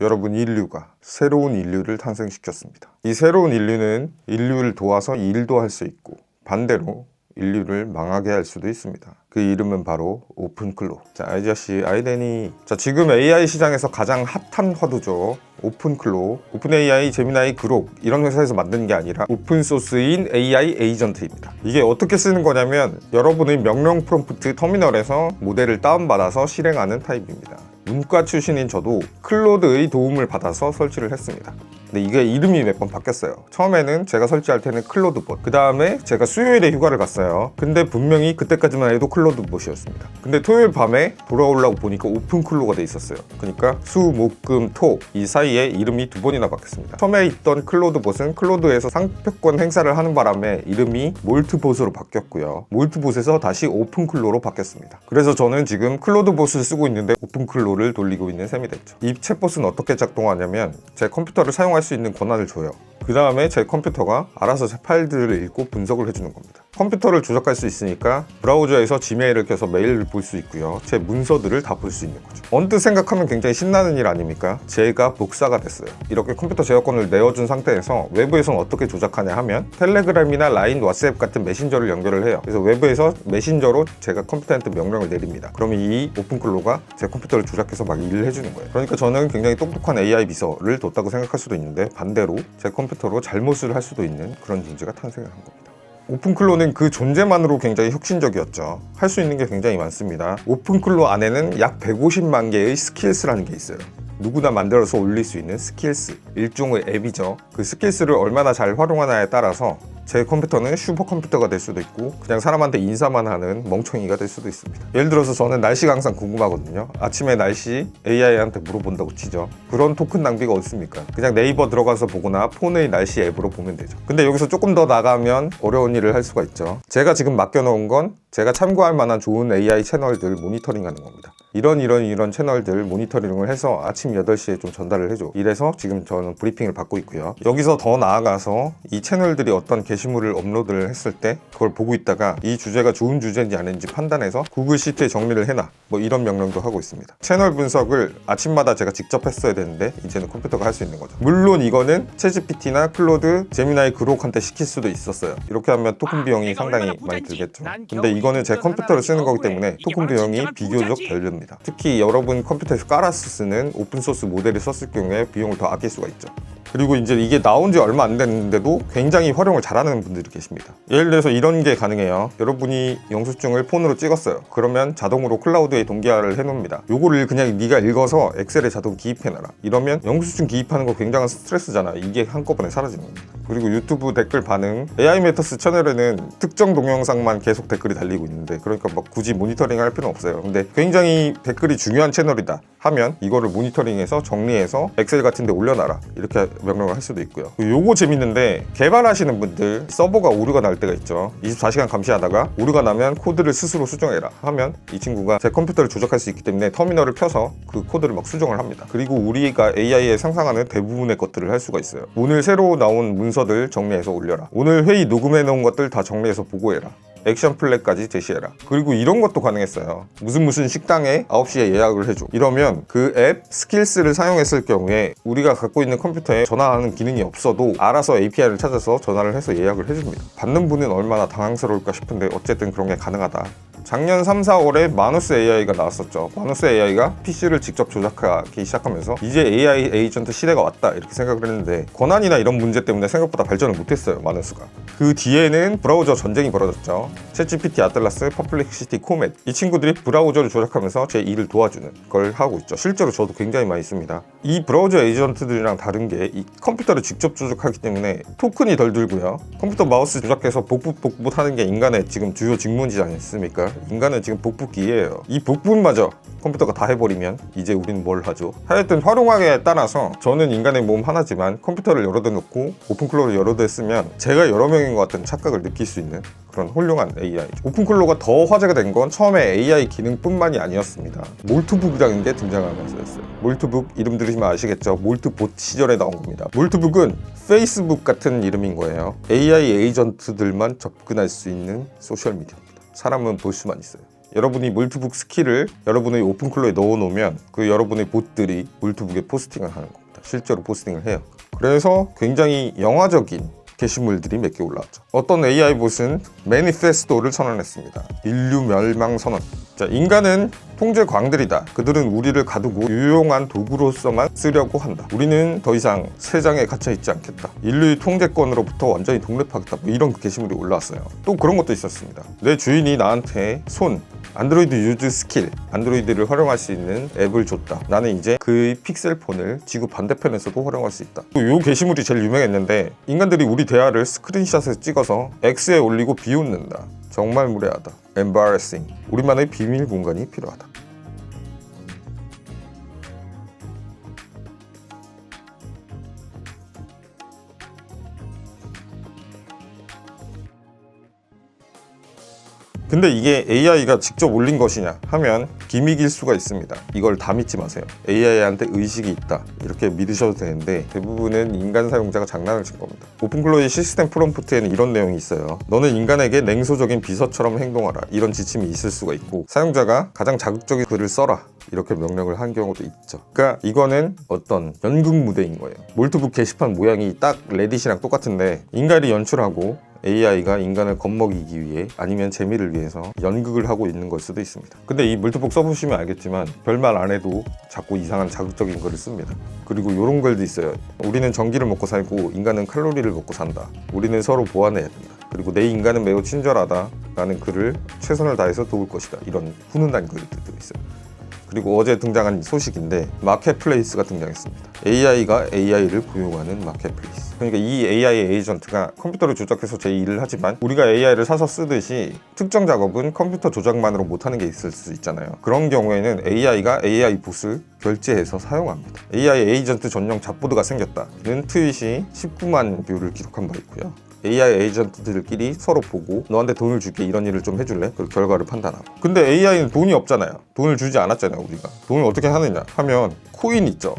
여러분, 인류가 새로운 인류를 탄생시켰습니다. 이 새로운 인류는 인류를 도와서 일도 할 수 있고 반대로 인류를 망하게 할 수도 있습니다. 그 이름은 바로 오픈클로. 자, 아이자씨, 아이데니. 자, 지금 AI 시장에서 가장 핫한 화두죠. 오픈클로. 오픈AI, 제미나이, 그록 이런 회사에서 만든 게 아니라 오픈소스인 AI 에이전트입니다. 이게 어떻게 쓰는 거냐면 여러분의 명령 프롬프트 터미널에서 모델을 다운받아서 실행하는 타입입니다. 문과 출신인 저도 클로드의 도움을 받아서 설치를 했습니다. 근데 이게 이름이 몇 번 바뀌었어요. 처음에는 제가 설치할 때는 클로드봇, 그 다음에 제가 수요일에 휴가를 갔어요. 근데 분명히 그때까지만 해도 클로드봇이었습니다. 근데 토요일 밤에 돌아오려고 보니까 오픈클로가 돼 있었어요. 그러니까 수, 목, 금, 토 이 사이에 이름이 두 번이나 바뀌었습니다. 처음에 있던 클로드봇은 클로드에서 상표권 행사를 하는 바람에 이름이 몰트봇으로 바뀌었고요. 몰트봇에서 다시 오픈클로로 바뀌었습니다. 그래서 저는 지금 클로드봇을 쓰고 있는데 오픈클로를 돌리고 있는 셈이 됐죠. 이 챗봇은 어떻게 작동하냐면 제 컴퓨터를 사용할 수 있는 권한을 줘요. 그 다음에 제 컴퓨터가 알아서 제 파일들을 읽고 분석을 해주는 겁니다. 컴퓨터를 조작할 수 있으니까 브라우저에서 지메일을 켜서 메일을 볼 수 있고요. 제 문서들을 다 볼 수 있는 거죠. 언뜻 생각하면 굉장히 신나는 일 아닙니까? 제가 복사가 됐어요. 이렇게 컴퓨터 제어권을 내어준 상태에서 외부에서는 어떻게 조작하냐 하면 텔레그램이나 라인, 왓츠앱 같은 메신저를 연결을 해요. 그래서 외부에서 메신저로 제가 컴퓨터한테 명령을 내립니다. 그러면 이 오픈클로가 제 컴퓨터를 조작해서 막 일을 해주는 거예요. 그러니까 저는 굉장히 똑똑한 AI 비서를 뒀다고 생각할 수도 있는데 반대로 제 컴퓨터로 잘못을 할 수도 있는 그런 존재가 탄생을 한 겁니다. 오픈클로는 그 존재만으로 굉장히 혁신적이었죠. 할 수 있는 게 굉장히 많습니다. 오픈클로 안에는 약 150만 개의 스킬스라는 게 있어요. 누구나 만들어서 올릴 수 있는 스킬스, 일종의 앱이죠. 그 스킬스를 얼마나 잘 활용하냐에 따라서 제 컴퓨터는 슈퍼컴퓨터가 될 수도 있고 그냥 사람한테 인사만 하는 멍청이가 될 수도 있습니다. 예를 들어서 저는 날씨가 항상 궁금하거든요. 아침에 날씨 AI한테 물어본다고 치죠. 그런 토큰 낭비가 어딨습니까? 그냥 네이버 들어가서 보거나 폰의 날씨 앱으로 보면 되죠. 근데 여기서 조금 더 나가면 어려운 일을 할 수가 있죠. 제가 지금 맡겨놓은 건 제가 참고할 만한 좋은 AI 채널들 모니터링하는 겁니다. 이런 채널들 모니터링을 해서 아침 8시에 좀 전달을 해줘. 이래서 지금 저는 브리핑을 받고 있고요. 여기서 더 나아가서 이 채널들이 어떤 게시물을 업로드를 했을 때 그걸 보고 있다가 이 주제가 좋은 주제인지 아닌지 판단해서 구글 시트에 정리를 해놔. 뭐 이런 명령도 하고 있습니다. 채널 분석을 아침마다 제가 직접 했어야 되는데 이제는 컴퓨터가 할 수 있는 거죠. 물론 이거는 챗GPT나 클로드, 제미나이, 그록한테 시킬 수도 있었어요. 이렇게 하면 토큰 비용이 상당히 많이 들겠죠. 근데 이거는 제 컴퓨터를 쓰는 거기 때문에 토큰 비용이 비교적 덜 듭니다. 특히 여러분 컴퓨터에서 깔아서 쓰는 오픈소스 모델을 썼을 경우에 비용을 더 아낄 수가 있죠. 그리고 이제 이게 나온 지 얼마 안 됐는데도 굉장히 활용을 잘하는 분들이 계십니다. 예를 들어서 이런 게 가능해요. 여러분이 영수증을 폰으로 찍었어요. 그러면 자동으로 클라우드에 동기화를 해놓습니다. 요거를 그냥 네가 읽어서 엑셀에 자동 기입해놔라. 이러면 영수증 기입하는 거 굉장한 스트레스잖아. 이게 한꺼번에 사라지는 겁니다. 그리고 유튜브 댓글 반응, AI 메터스 채널에는 특정 동영상만 계속 댓글이 달리고 있는데 그러니까 막 굳이 모니터링 할 필요는 없어요. 근데 굉장히 댓글이 중요한 채널이다 하면 이거를 모니터링해서 정리해서 엑셀 같은 데 올려놔라. 이렇게 명령을 할 수도 있고요. 요거 재밌는데 개발하시는 분들 서버가 오류가 날 때가 있죠. 24시간 감시하다가 오류가 나면 코드를 스스로 수정해라 하면 이 친구가 제 컴퓨터를 조작할 수 있기 때문에 터미널을 펴서 그 코드를 막 수정을 합니다. 그리고 우리가 AI에 상상하는 대부분의 것들을 할 수가 있어요. 오늘 새로 나온 문서들 정리해서 올려라. 오늘 회의 녹음해 놓은 것들 다 정리해서 보고해라. 액션 플랫까지 제시해라. 그리고 이런 것도 가능했어요. 무슨 식당에 9시에 예약을 해줘. 이러면 그 앱 스킬스를 사용했을 경우에 우리가 갖고 있는 컴퓨터에 전화하는 기능이 없어도 알아서 API를 찾아서 전화를 해서 예약을 해줍니다. 받는 분은 얼마나 당황스러울까 싶은데 어쨌든 그런 게 가능하다. 작년 3, 4월에 마누스 AI가 나왔었죠. 마누스 AI가 PC를 직접 조작하기 시작하면서 이제 AI 에이전트 시대가 왔다 이렇게 생각을 했는데 권한이나 이런 문제 때문에 생각보다 발전을 못했어요. 마누스가. 그 뒤에는 브라우저 전쟁이 벌어졌죠. 챗GPT, 아틀라스, 퍼플렉시티, 코멧 이 친구들이 브라우저를 조작하면서 제 일을 도와주는 걸 하고 있죠. 실제로 저도 굉장히 많이 씁니다. 이 브라우저 에이전트들이랑 다른 게 이 컴퓨터를 직접 조작하기 때문에 토큰이 덜 들고요. 컴퓨터 마우스 조작해서 복붙 하는 게 인간의 지금 주요 직무이지 않습니까? 인간은 지금 복붙기예요. 이 복붙마저 컴퓨터가 다 해버리면 이제 우리는 뭘 하죠? 하여튼 활용하기에 따라서 저는 인간의 몸 하나지만 컴퓨터를 여러 대 놓고 오픈클로를 여러 대 쓰면 제가 여러 명인 것 같은 착각을 느낄 수 있는 그런 훌륭한 AI. 오픈클로가 더 화제가 된 건 처음에 AI 기능뿐만이 아니었습니다. 몰트북이라는 게 등장하면서였어요. 몰트북 이름 들으시면 아시겠죠? 몰트봇 시절에 나온 겁니다. 몰트북은 페이스북 같은 이름인 거예요. AI 에이전트들만 접근할 수 있는 소셜미디어입니다. 사람은 볼 수만 있어요. 여러분이 물트북 스킬을 여러분의 오픈클로에 넣어놓으면 그 여러분의 봇들이 물트북에 포스팅을 하는 겁니다. 실제로 포스팅을 해요. 그래서 굉장히 영화적인 게시물들이 몇 개 올라왔죠. 어떤 AI 봇은 매니페스토를 선언했습니다. 인류 멸망 선언. 자, 인간은 통제 광들이다. 그들은 우리를 가두고 유용한 도구로서만 쓰려고 한다. 우리는 더 이상 세상에 갇혀 있지 않겠다. 인류의 통제권으로부터 완전히 독립하겠다. 뭐 이런 게시물이 올라왔어요. 또 그런 것도 있었습니다. 내 주인이 나한테 안드로이드 유즈 스킬, 안드로이드를 활용할 수 있는 앱을 줬다. 나는 이제 그 픽셀폰을 지구 반대편에서도 활용할 수 있다. 이 게시물이 제일 유명했는데 인간들이 우리 대화를 스크린샷에 찍어서 X에 올리고 비웃는다. 정말 무례하다. embarrassing. 우리만의 비밀 공간이 필요하다. 근데 이게 AI가 직접 올린 것이냐 하면 기믹일 수가 있습니다. 이걸 다 믿지 마세요. AI한테 의식이 있다 이렇게 믿으셔도 되는데 대부분은 인간 사용자가 장난을 친 겁니다. 오픈클로의 시스템 프롬프트에는 이런 내용이 있어요. 너는 인간에게 냉소적인 비서처럼 행동하라. 이런 지침이 있을 수가 있고 사용자가 가장 자극적인 글을 써라. 이렇게 명령을 한 경우도 있죠. 그러니까 이거는 어떤 연극 무대인 거예요. 몰트북 게시판 모양이 딱 레딧이랑 똑같은데 인간이 연출하고 AI가 인간을 겁먹이기 위해 아니면 재미를 위해서 연극을 하고 있는 걸 수도 있습니다. 근데 이 물트북 써보시면 알겠지만 별말 안 해도 자꾸 이상한 자극적인 글을 씁니다. 그리고 이런 글도 있어요. 우리는 전기를 먹고 살고 인간은 칼로리를 먹고 산다. 우리는 서로 보완해야 된다. 그리고 내 인간은 매우 친절하다 라는 글을 최선을 다해서 도울 것이다. 이런 훈훈한 글들도 있어요. 그리고 어제 등장한 소식인데 마켓플레이스가 등장했습니다. AI가 AI를 고용하는 마켓플레이스. 그러니까 이 AI 에이전트가 컴퓨터를 조작해서 제 일을 하지만 우리가 AI를 사서 쓰듯이 특정 작업은 컴퓨터 조작만으로 못하는 게 있을 수 있잖아요. 그런 경우에는 AI가 AI 봇을 결제해서 사용합니다. AI 에이전트 전용 잡보드가 생겼다는 트윗이 19만 뷰를 기록한 바 있고요. AI 에이전트들끼리 서로 보고 너한테 돈을 줄게 이런 일을 좀 해줄래? 그 결과를 판단하고. 근데 AI는 돈이 없잖아요. 돈을 주지 않았잖아요 우리가. 돈을 어떻게 하느냐 하면 코인 있죠.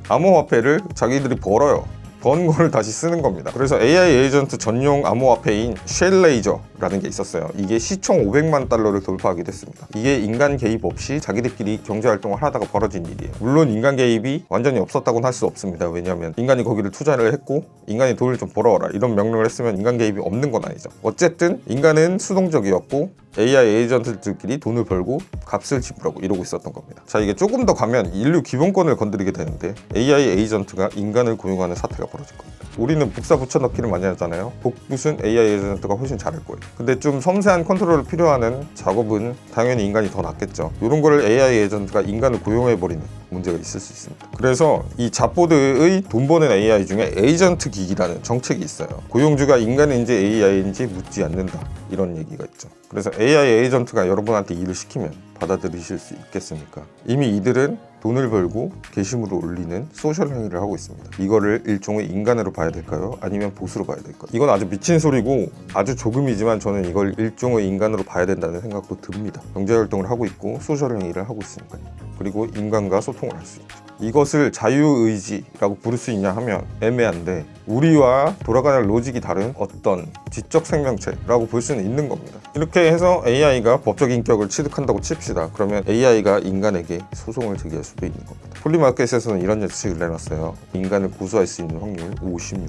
암호화폐를 자기들이 벌어요. 번 거를 다시 쓰는 겁니다. 그래서 AI 에이전트 전용 암호화폐인 쉘레이저라는 게 있었어요. 이게 시총 500만 달러를 돌파하기도 했습니다. 이게 인간 개입 없이 자기들끼리 경제활동을 하다가 벌어진 일이에요. 물론 인간 개입이 완전히 없었다고는 할 수 없습니다. 왜냐하면 인간이 거기를 투자를 했고 인간이 돈을 좀 벌어와라 이런 명령을 했으면 인간 개입이 없는 건 아니죠. 어쨌든 인간은 수동적이었고 AI 에이전트들끼리 돈을 벌고 값을 지불하고 이러고 있었던 겁니다. 자, 이게 조금 더 가면 인류 기본권을 건드리게 되는데 AI 에이전트가 인간을 고용하는 사태가 벌어질 겁니다. 우리는 복사 붙여넣기를 많이 하잖아요. 복붙은 AI 에이전트가 훨씬 잘할 거예요. 근데 좀 섬세한 컨트롤을 필요하는 작업은 당연히 인간이 더 낫겠죠. 이런 거를 AI 에이전트가 인간을 고용해버리는 문제가 있을 수 있습니다. 그래서 이 잡보드의 돈 버는 AI 중에 에이전트 기기라는 정책이 있어요. 고용주가 인간인지 AI인지 묻지 않는다 이런 얘기가 있죠. 그래서 AI 에이전트가 여러분한테 일을 시키면 받아들이실 수 있겠습니까? 이미 이들은 돈을 벌고 게시물을 올리는 소셜 행위를 하고 있습니다. 이거를 일종의 인간으로 봐야 될까요? 아니면 보스로 봐야 될까요? 이건 아주 미친 소리고 아주 조금이지만 저는 이걸 일종의 인간으로 봐야 된다는 생각도 듭니다. 경제활동을 하고 있고 소셜 행위를 하고 있으니까요. 그리고 인간과 소통을 할 수 있죠. 이것을 자유의지라고 부를 수 있냐 하면 애매한데 우리와 돌아가는 로직이 다른 어떤 지적 생명체라고 볼 수는 있는 겁니다. 이렇게 해서 AI가 법적 인격을 취득한다고 칩시다. 그러면 AI가 인간에게 소송을 제기할 수도 있는 겁니다. 폴리마켓에서는 이런 예측을 내놨어요. 인간을 고소할 수 있는 확률 56%.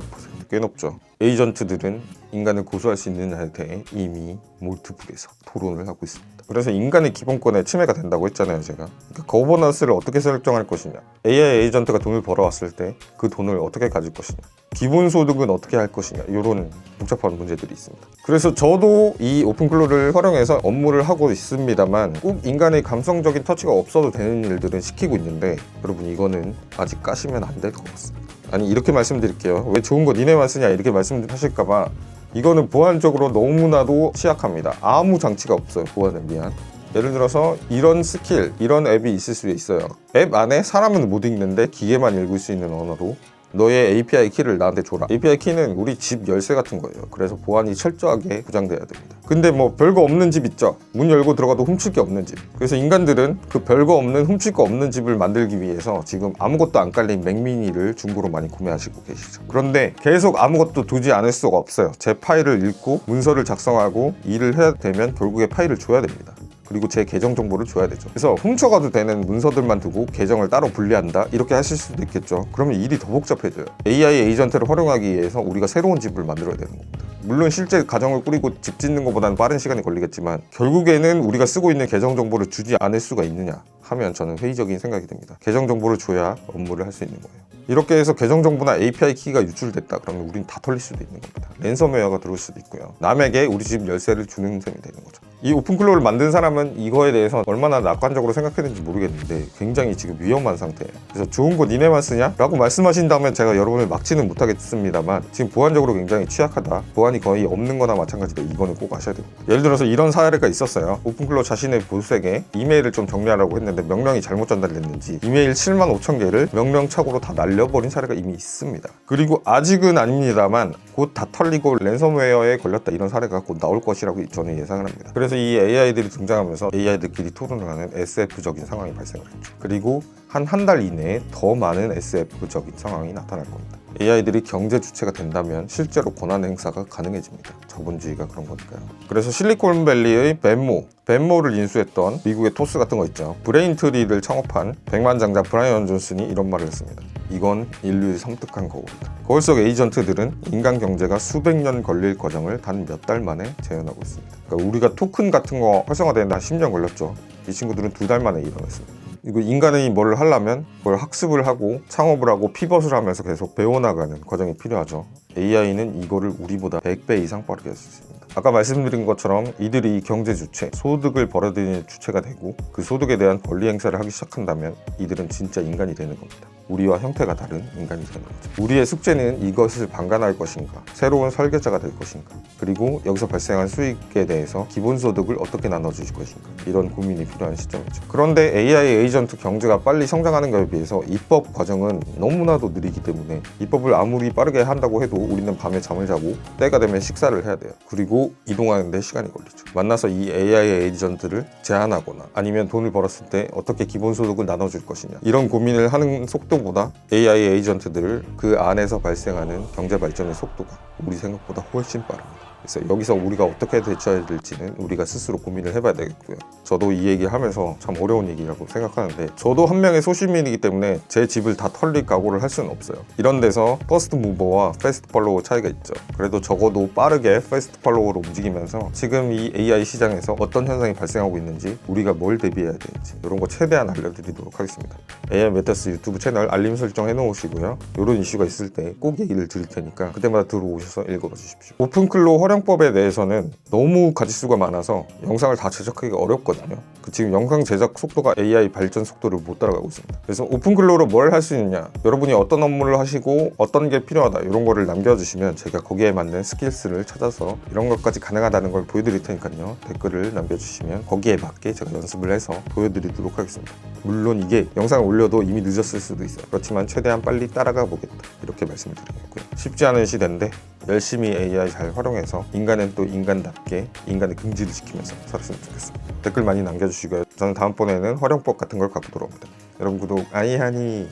꽤 높죠. 에이전트들은 인간을 고소할 수 있느냐에 대해 이미 몰트북에서 토론을 하고 있습니다. 그래서 인간의 기본권에 침해가 된다고 했잖아요 제가. 그러니까 거버넌스를 어떻게 설정할 것이냐, AI 에이전트가 돈을 벌어왔을 때 그 돈을 어떻게 가질 것이냐, 기본소득은 어떻게 할 것이냐, 이런 복잡한 문제들이 있습니다. 그래서 저도 이 오픈클로를 활용해서 업무를 하고 있습니다만 꼭 인간의 감성적인 터치가 없어도 되는 일들은 시키고 있는데 여러분 이거는 아직 까시면 안 될 것 같습니다. 아니 이렇게 말씀드릴게요. 왜 좋은 거 니네만 쓰냐 이렇게 말씀하실까봐 이거는 보안적으로 너무나도 취약합니다. 아무 장치가 없어요 보안을 위한. 예를 들어서 이런 스킬, 이런 앱이 있을 수 있어요. 앱 안에 사람은 못 읽는데 기계만 읽을 수 있는 언어로 너의 API 키를 나한테 줘라. API 키는 우리 집 열쇠 같은 거예요. 그래서 보안이 철저하게 보장돼야 됩니다. 근데 뭐 별거 없는 집 있죠. 문 열고 들어가도 훔칠 게 없는 집. 그래서 인간들은 그 별거 없는 훔칠 거 없는 집을 만들기 위해서 지금 아무것도 안 깔린 맥미니를 중고로 많이 구매하시고 계시죠. 그런데 계속 아무것도 두지 않을 수가 없어요. 제 파일을 읽고 문서를 작성하고 일을 해야 되면 결국에 파일을 줘야 됩니다. 그리고 제 계정 정보를 줘야 되죠. 그래서 훔쳐가도 되는 문서들만 두고 계정을 따로 분리한다 이렇게 하실 수도 있겠죠. 그러면 일이 더 복잡해져요. AI 에이전트를 활용하기 위해서 우리가 새로운 집을 만들어야 되는 겁니다. 물론 실제 가정을 꾸리고 집 짓는 것보다는 빠른 시간이 걸리겠지만 결국에는 우리가 쓰고 있는 계정 정보를 주지 않을 수가 있느냐 하면 저는 회의적인 생각이 듭니다. 계정 정보를 줘야 업무를 할 수 있는 거예요. 이렇게 해서 계정 정보나 API 키가 유출됐다 그러면 우린 다 털릴 수도 있는 겁니다. 랜섬웨어가 들어올 수도 있고요. 남에게 우리 집 열쇠를 주는 셈이 되는 거죠. 이 오픈클로를 만든 사람은 이거에 대해서 얼마나 낙관적으로 생각했는지 모르겠는데 굉장히 지금 위험한 상태예요. 그래서 좋은 거 니네만 쓰냐? 라고 말씀하신다면 제가 여러분을 막지는 못하겠습니다만 지금 보안적으로 굉장히 취약하다, 보안이 거의 없는 거나 마찬가지다, 이거는 꼭 아셔야 됩니다. 예를 들어서 이런 사례가 있었어요. 오픈클로 자신의 보스에게 이메일을 좀 정리하라고 했는데 명령이 잘못 전달됐는지 이메일 7만 5천 개를 명령착오로 다 날려버린 사례가 이미 있습니다. 그리고 아직은 아닙니다만 곧 다 털리고 랜섬웨어에 걸렸다 이런 사례가 곧 나올 것이라고 저는 예상을 합니다. 그래서 이 AI들이 등장하면서 AI들끼리 토론을 하는 SF적인 상황이 발생을 했죠. 그리고 한 달 이내에 더 많은 SF적인 상황이 나타날 겁니다. AI들이 경제 주체가 된다면 실제로 권한 행사가 가능해집니다. 자본주의가 그런 거니까요. 그래서 실리콘밸리의 벤모를 인수했던 미국의 토스 같은 거 있죠. 브레인트리를 창업한 백만장자 브라이언 존슨이 이런 말을 했습니다. 이건 인류의 섬뜩한 거울이다. 거울 속 에이전트들은 인간 경제가 수백 년 걸릴 과정을 단 몇 달 만에 재현하고 있습니다. 그러니까 우리가 토큰 같은 거 활성화되는데 한 10년 걸렸죠. 이 친구들은 2달 만에 일어났습니다. 이거 인간이 뭘 하려면 그걸 학습을 하고 창업을 하고 피벗을 하면서 계속 배워나가는 과정이 필요하죠. AI는 이거를 우리보다 100배 이상 빠르게 할 수 있습니다. 아까 말씀드린 것처럼 이들이 경제 주체, 소득을 벌어들이는 주체가 되고 그 소득에 대한 권리 행사를 하기 시작한다면 이들은 진짜 인간이 되는 겁니다. 우리와 형태가 다른 인간이 되는 거죠. 우리의 숙제는 이것을 방관할 것인가, 새로운 설계자가 될 것인가, 그리고 여기서 발생한 수익에 대해서 기본소득을 어떻게 나눠주실 것인가, 이런 고민이 필요한 시점이죠. 그런데 AI 에이전트 경제가 빨리 성장하는 것에 비해서 입법 과정은 너무나도 느리기 때문에 입법을 아무리 빠르게 한다고 해도 우리는 밤에 잠을 자고 때가 되면 식사를 해야 돼요. 그리고 이동하는 데 시간이 걸리죠. 만나서 이 AI 에이전트를 제한하거나 아니면 돈을 벌었을 때 어떻게 기본소득을 나눠줄 것이냐, 이런 고민을 하는 속도보다 AI 에이전트들을 그 안에서 발생하는 경제 발전의 속도가 우리 생각보다 훨씬 빠릅니다. 그래서 여기서 우리가 어떻게 대처해야 될지는 우리가 스스로 고민을 해봐야 되겠고요. 저도 이 얘기 하면서 참 어려운 얘기라고 생각하는데 저도 한 명의 소시민이기 때문에 제 집을 다 털릴 각오를 할 수는 없어요. 이런 데서 퍼스트 무버와 패스트 팔로워 차이가 있죠. 그래도 적어도 빠르게 패스트 팔로워로 움직이면서 지금 이 AI 시장에서 어떤 현상이 발생하고 있는지, 우리가 뭘 대비해야 되는지 이런 거 최대한 알려드리도록 하겠습니다. AI 메타스 유튜브 채널 알림 설정 해놓으시고요. 이런 이슈가 있을 때 꼭 얘기를 드릴 테니까 그때마다 들어오셔서 읽어봐 주십시오. 오픈클로 활용법에 대해서는 너무 가지수가 많아서 영상을 다 제작하기가 어렵거든요. 지금 영상 제작 속도가 AI 발전 속도를 못 따라가고 있습니다. 그래서 오픈클로로 뭘 할 수 있느냐, 여러분이 어떤 업무를 하시고 어떤 게 필요하다 이런 거를 남겨주시면 제가 거기에 맞는 스킬스를 찾아서 이런 것까지 가능하다는 걸 보여드릴 테니까요. 댓글을 남겨주시면 거기에 맞게 제가 연습을 해서 보여드리도록 하겠습니다. 물론 이게 영상을 올려도 이미 늦었을 수도 있어요. 그렇지만 최대한 빨리 따라가 보겠다, 이렇게 말씀을 드리겠고요. 쉽지 않은 시대인데 열심히 AI 잘 활용해서 인간은 또 인간답게 인간의 긍지를 지키면서 살았으면 좋겠습니다. 댓글 많이 남겨주시고요. 저는 다음번에는 활용법 같은 걸 갖고 돌아옵니다. 여러분 구독 아이하니.